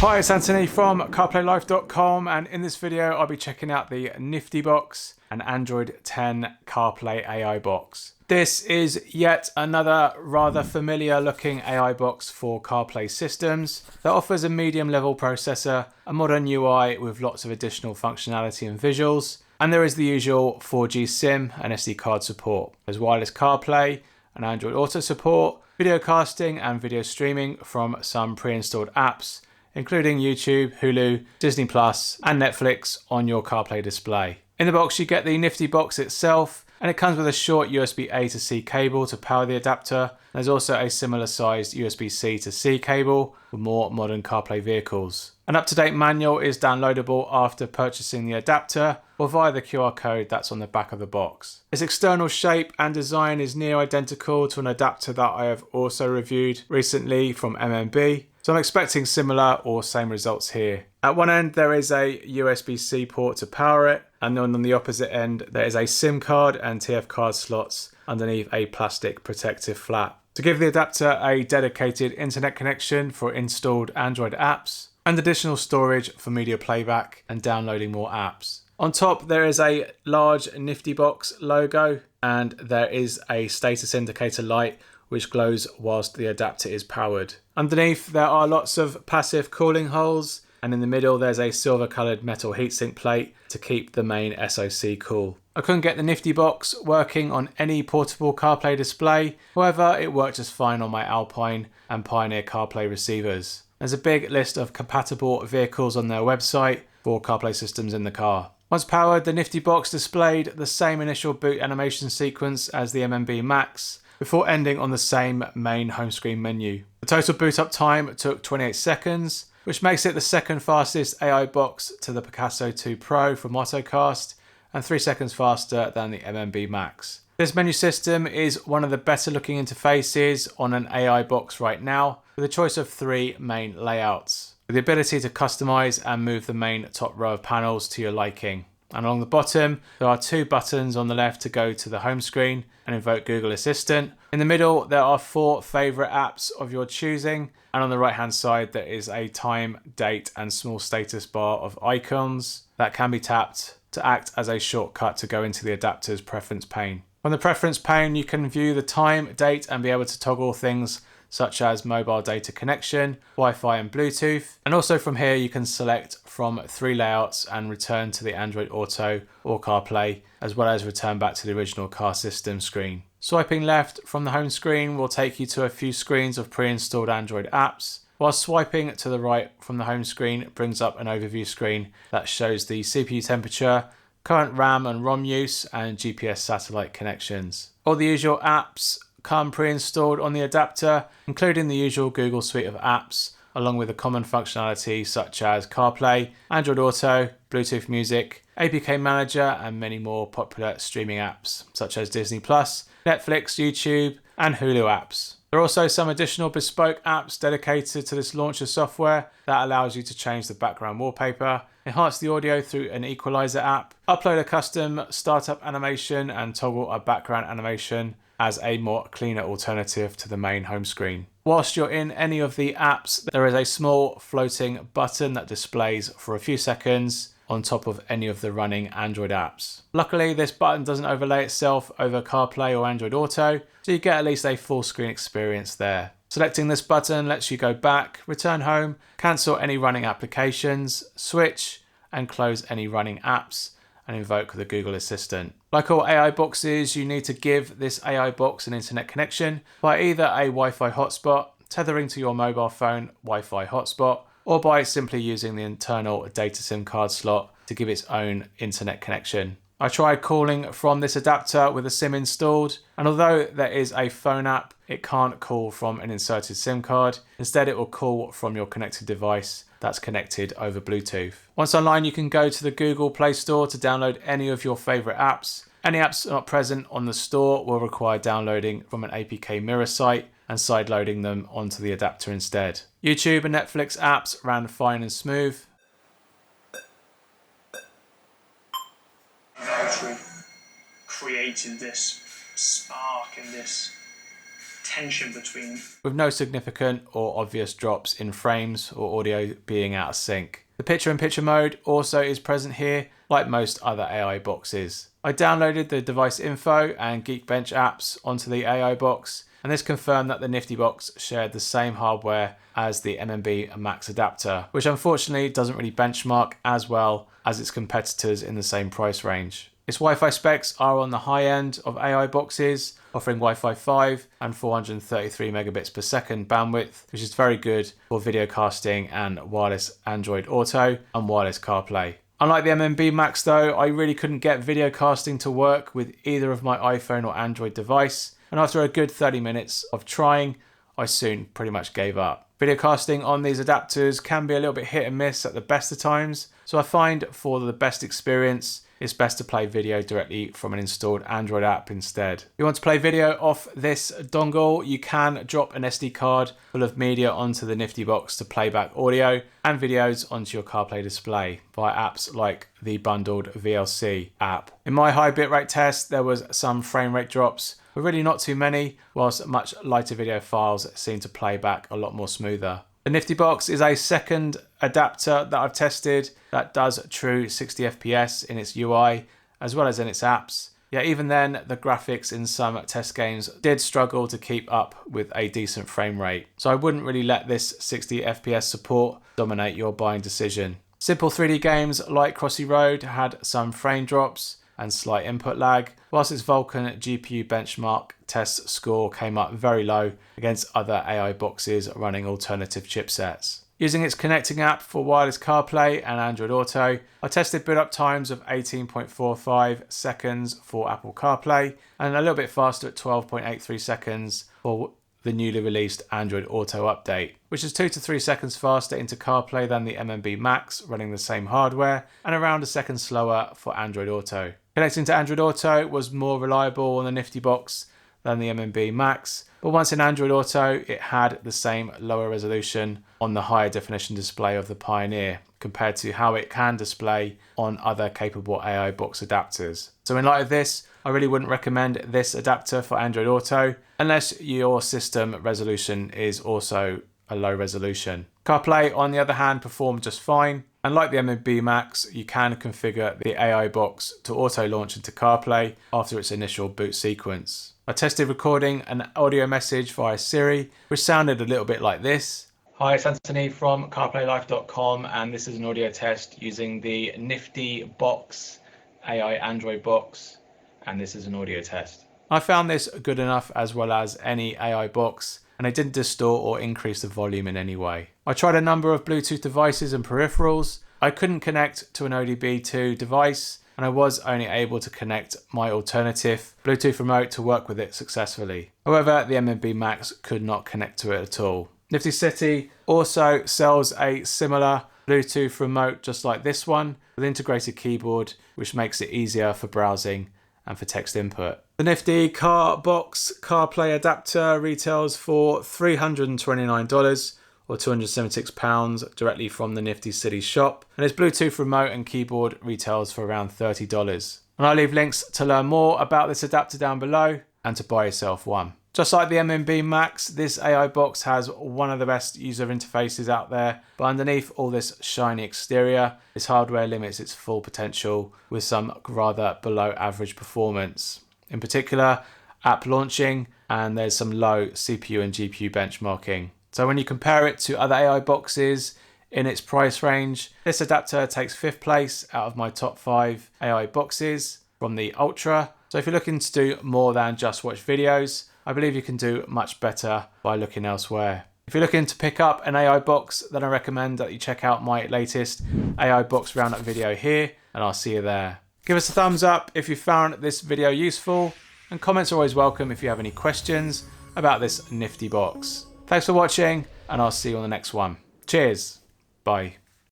Hi, it's Anthony from CarPlayLife.com, and in this video I'll be checking out the Nifty box and Android 10 CarPlay AI box. This is yet another rather familiar looking AI box for CarPlay systems that offers a medium level processor, a modern UI with lots of additional functionality and visuals, and there is the usual 4G SIM and SD card support, as wireless CarPlay and Android Auto support, video casting and video streaming from some pre-installed apps, including YouTube, Hulu, Disney Plus, and Netflix on your CarPlay display. In the box you get the Nifty box itself, and it comes with a short USB-A to C cable to power the adapter. There's also a similar sized USB-C to C cable for more modern CarPlay vehicles. An up-to-date manual is downloadable after purchasing the adapter or via the QR code that's on the back of the box. Its external shape and design is near identical to an adapter that I have also reviewed recently from MMB. So I'm expecting similar or same results here. At one end there is a USB-C port to power it, and then on the opposite end there is a SIM card and TF card slots underneath a plastic protective flap to give the adapter a dedicated internet connection for installed Android apps and additional storage for media playback and downloading more apps. On top there is a large Nifty box logo, and there is a status indicator light which glows whilst the adapter is powered. Underneath there are lots of passive cooling holes, and in the middle there's a silver coloured metal heatsink plate to keep the main SoC cool. I couldn't get the Nifty box working on any portable CarPlay display, however it worked just fine on my Alpine and Pioneer CarPlay receivers. There's a big list of compatible vehicles on their website for CarPlay systems in the car. Once powered, the Nifty box displayed the same initial boot animation sequence as the MMB Max, before ending on the same main home screen menu. The total boot up time took 28 seconds, which makes it the second fastest AI box to the Picasso 2 Pro from Autocast, and 3 seconds faster than the MMB Max. This menu system is one of the better looking interfaces on an AI box right now, with a choice of 3 main layouts, with the ability to customize and move the main top row of panels to your liking. And along the bottom, there are 2 buttons on the left to go to the home screen and invoke Google Assistant. In the middle, there are 4 favorite apps of your choosing. And on the right hand side, there is a time, date, and small status bar of icons that can be tapped to act as a shortcut to go into the adapter's preference pane. From the preference pane, you can view the time, date, and be able to toggle things such as mobile data connection, Wi-Fi and Bluetooth. And also from here you can select from 3 layouts and return to the Android Auto or CarPlay, as well as return back to the original car system screen. Swiping left from the home screen will take you to a few screens of pre-installed Android apps, while swiping to the right from the home screen brings up an overview screen that shows the CPU temperature, current RAM and ROM use, and GPS satellite connections. All the usual apps come pre-installed on the adapter, including the usual Google suite of apps, along with the common functionality such as CarPlay, Android Auto, Bluetooth Music, APK Manager, and many more popular streaming apps such as Disney Plus, Netflix, YouTube, and Hulu apps. There are also some additional bespoke apps dedicated to this launcher software that allows you to change the background wallpaper, enhance the audio through an equalizer app, upload a custom startup animation, and toggle a background animation as a more cleaner alternative to the main home screen. Whilst you're in any of the apps, there is a small floating button that displays for a few seconds on top of any of the running Android apps. Luckily, this button doesn't overlay itself over CarPlay or Android Auto, so you get at least a full screen experience there. Selecting this button lets you go back, return home, cancel any running applications, switch and close any running apps, and invoke the Google Assistant. Like all AI boxes, you need to give this AI box an internet connection by either a Wi-Fi hotspot, tethering to your mobile phone Wi-Fi hotspot, or by simply using the internal data SIM card slot to give its own internet connection. I tried calling from this adapter with a SIM installed, and although there is a phone app, it can't call from an inserted SIM card. Instead, it will call from your connected device that's connected over Bluetooth. Once online, you can go to the Google Play Store to download any of your favorite apps. Any apps not present on the store will require downloading from an APK mirror site and sideloading them onto the adapter instead. YouTube and Netflix apps ran fine and smooth. Created this spark and this tension between, with no significant or obvious drops in frames or audio being out of sync. The picture-in-picture mode also is present here, like most other AI boxes. I downloaded the device info and Geekbench apps onto the AI box, and this confirmed that the Nifty box shared the same hardware as the MMB Max adapter, which unfortunately doesn't really benchmark as well as its competitors in the same price range. Its Wi-Fi specs are on the high end of AI boxes, offering Wi-Fi 5 and 433 megabits per second bandwidth, which is very good for video casting and wireless Android Auto and wireless CarPlay. Unlike the MMB Max though, I really couldn't get video casting to work with either of my iPhone or Android device, and after a good 30 minutes of trying, I soon pretty much gave up. Video casting on these adapters can be a little bit hit and miss at the best of times, so I find for the best experience, it's best to play video directly from an installed Android app instead. If you want to play video off this dongle, you can drop an SD card full of media onto the Nifty box to play back audio and videos onto your CarPlay display via apps like the bundled VLC app. In my high bitrate test, there was some frame rate drops, but really not too many, whilst much lighter video files seem to play back a lot more smoother. The Nifty box is a second adapter that I've tested that does true 60 FPS in its UI as well as in its apps. Yet even then, the graphics in some test games did struggle to keep up with a decent frame rate. So I wouldn't really let this 60 FPS support dominate your buying decision. Simple 3D games like Crossy Road had some frame drops and slight input lag, whilst its Vulkan GPU benchmark test score came up very low against other AI boxes running alternative chipsets. Using its connecting app for wireless CarPlay and Android Auto, I tested boot up times of 18.45 seconds for Apple CarPlay and a little bit faster at 12.83 seconds for the newly released Android Auto update, which is 2 to 3 seconds faster into CarPlay than the MMB Max running the same hardware and around a second slower for Android Auto. Connecting to Android Auto was more reliable on the Nifty box than the MMB Max, but once in Android Auto, it had the same lower resolution on the higher definition display of the Pioneer compared to how it can display on other capable AI box adapters. So in light of this, I really wouldn't recommend this adapter for Android Auto unless your system resolution is also a low resolution. CarPlay, on the other hand, performed just fine. And like the MMB Max, you can configure the AI box to auto launch into CarPlay after its initial boot sequence. I tested recording an audio message via Siri, which sounded a little bit like this. Hi, it's Anthony from CarPlayLife.com, and this is an audio test using the Nifty box, AI Android box, and this is an audio test. I found this good enough as well as any AI box, and it didn't distort or increase the volume in any way. I tried a number of Bluetooth devices and peripherals. I couldn't connect to an ODB2 device, and I was only able to connect my alternative Bluetooth remote to work with it successfully. However, the MMB Max could not connect to it at all. Nifty City also sells a similar Bluetooth remote just like this one with integrated keyboard, which makes it easier for browsing and for text input. The Nifty Car Box CarPlay adapter retails for $329 or £276 directly from the Nifty City shop, and its Bluetooth remote and keyboard retails for around $30. And I'll leave links to learn more about this adapter down below and to buy yourself one. Just like the MMB Max, this AI box has one of the best user interfaces out there, but underneath all this shiny exterior, this hardware limits its full potential with some rather below average performance. In particular, app launching, and there's some low CPU and GPU benchmarking. So when you compare it to other AI boxes in its price range, this adapter takes 5th place out of my top 5 AI boxes from the Ultra. So if you're looking to do more than just watch videos, I believe you can do much better by looking elsewhere. If you're looking to pick up an AI box, then I recommend that you check out my latest AI box roundup video here, and I'll see you there. Give us a thumbs up if you found this video useful, and comments are always welcome if you have any questions about this nifty box. Thanks for watching, and I'll see you on the next one. Cheers. Bye.